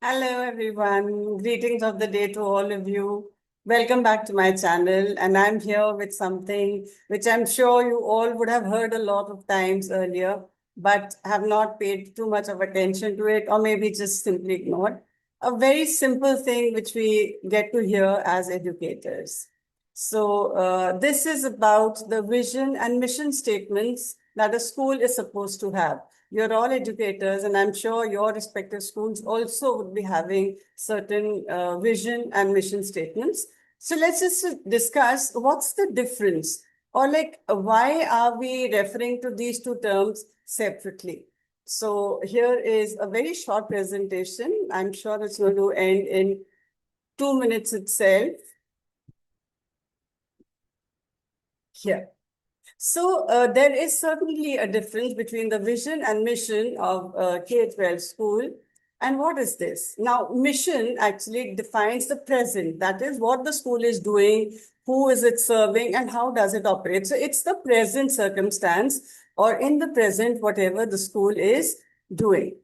Hello, everyone. Greetings of the day to all of you. Welcome back to my channel. And I'm here with something which I'm sure you all would have heard a lot of times earlier, but have not paid too much of attention to it, or maybe just simply ignored. A very simple thing which we get to hear as educators. This is about the vision and mission statements that a school is supposed to have. You're all educators, and I'm sure your respective schools also would be having certain vision and mission statements. So let's just discuss what's the difference, or like why are we referring to these two terms separately? So here is a very short presentation. I'm sure it's going to end in 2 minutes itself. Here. There is certainly a difference between the vision and mission of K-12 school. And what is this? Now, mission actually defines the present. That is what the school is doing, who is it serving, and how does it operate. So it's the present circumstance, or in the present, whatever the school is doing.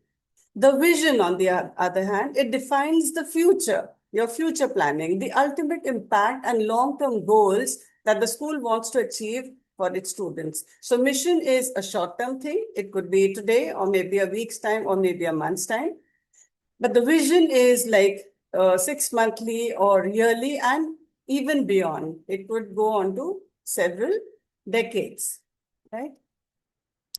The vision, on the other hand, it defines the future, your future planning, the ultimate impact and long-term goals that the school wants to achieve for its students. So mission is a short-term thing. It could be today or maybe a week's time or maybe a month's time. But the vision is like 6 monthly or yearly and even beyond. It could go on to several decades, right?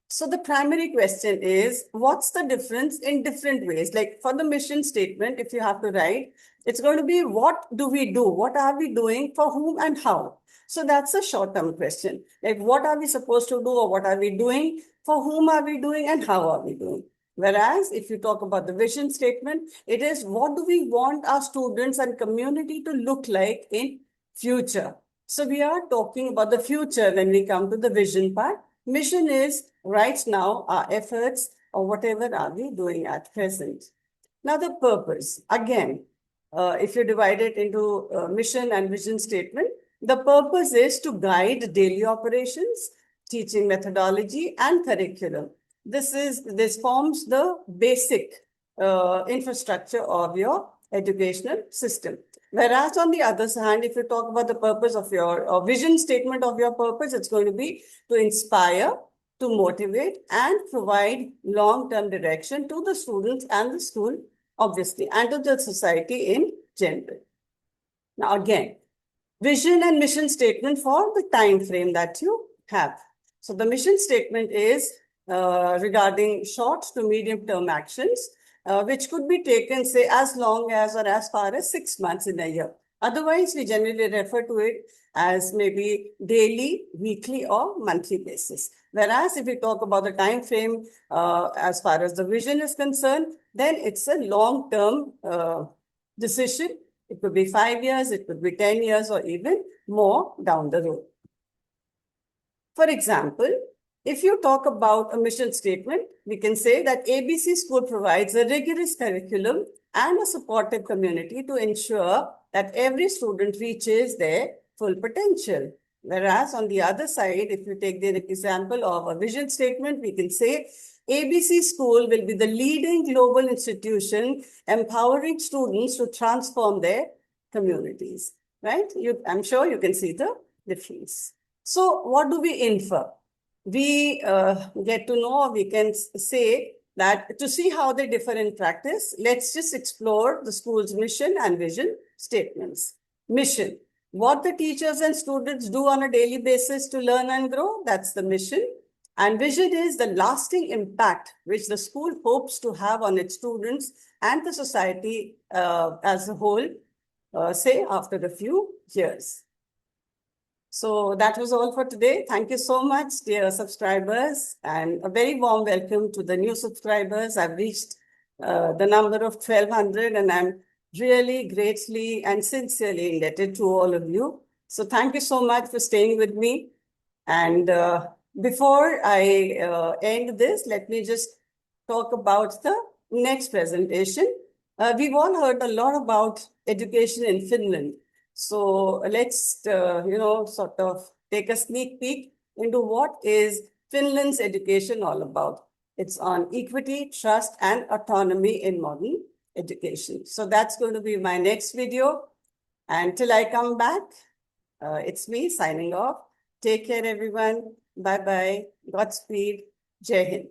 So the primary question is, what's the difference in different ways? Like for the mission statement, if you have to write, it's going to be, what do we do? What are we doing for whom and how? So that's a short-term question. Like, what are we supposed to do or what are we doing? For whom are we doing and how are we doing? Whereas if you talk about the vision statement, it is, what do we want our students and community to look like in future? So we are talking about the future when we come to the vision part. Mission is right now our efforts or whatever are we doing at present. Now the purpose, again, if you divide it into mission and vision statement, the purpose is to guide daily operations, teaching methodology and curriculum. This forms the basic infrastructure of your educational system. Whereas on the other hand, if you talk about the purpose of your vision statement of your purpose, it's going to be to inspire, to motivate, and provide long-term direction to the students and the school, obviously, and to the society in general. Now, again, vision and mission statement for the time frame that you have. So the mission statement is regarding short to medium term actions, which could be taken, say, as long as or as far as 6 months in a year. Otherwise, we generally refer to it as maybe daily, weekly, or monthly basis. Whereas if we talk about the time frame as far as the vision is concerned, then it's a long-term decision. It could be 5 years, it could be 10 years, or even more down the road. For example, if you talk about a mission statement, we can say that ABC School provides a rigorous curriculum and a supportive community to ensure that every student reaches their full potential. Whereas on the other side, if you take the example of a vision statement, we can say ABC School will be the leading global institution empowering students to transform their communities, right? I'm sure you can see the difference. So what do we infer? We get to know, or we can say that to see how they differ in practice, let's just explore the school's mission and vision statements. Mission, what the teachers and students do on a daily basis to learn and grow, that's the mission. And vision is the lasting impact which the school hopes to have on its students and the society as a whole, say after a few years. So that was all for today. Thank you so much, dear subscribers, and a very warm welcome to the new subscribers. I've reached the number of 1,200, and I'm really greatly and sincerely indebted to all of you. So thank you so much for staying with me. And before I end this, let me just talk about the next presentation. We've all heard a lot about education in Finland. So let's, sort of take a sneak peek into what is Finland's education all about. It's on equity, trust, and autonomy in modern education. So that's going to be my next video. And till I come back, it's me signing off. Take care, everyone. Bye-bye. Godspeed. Jai Hind.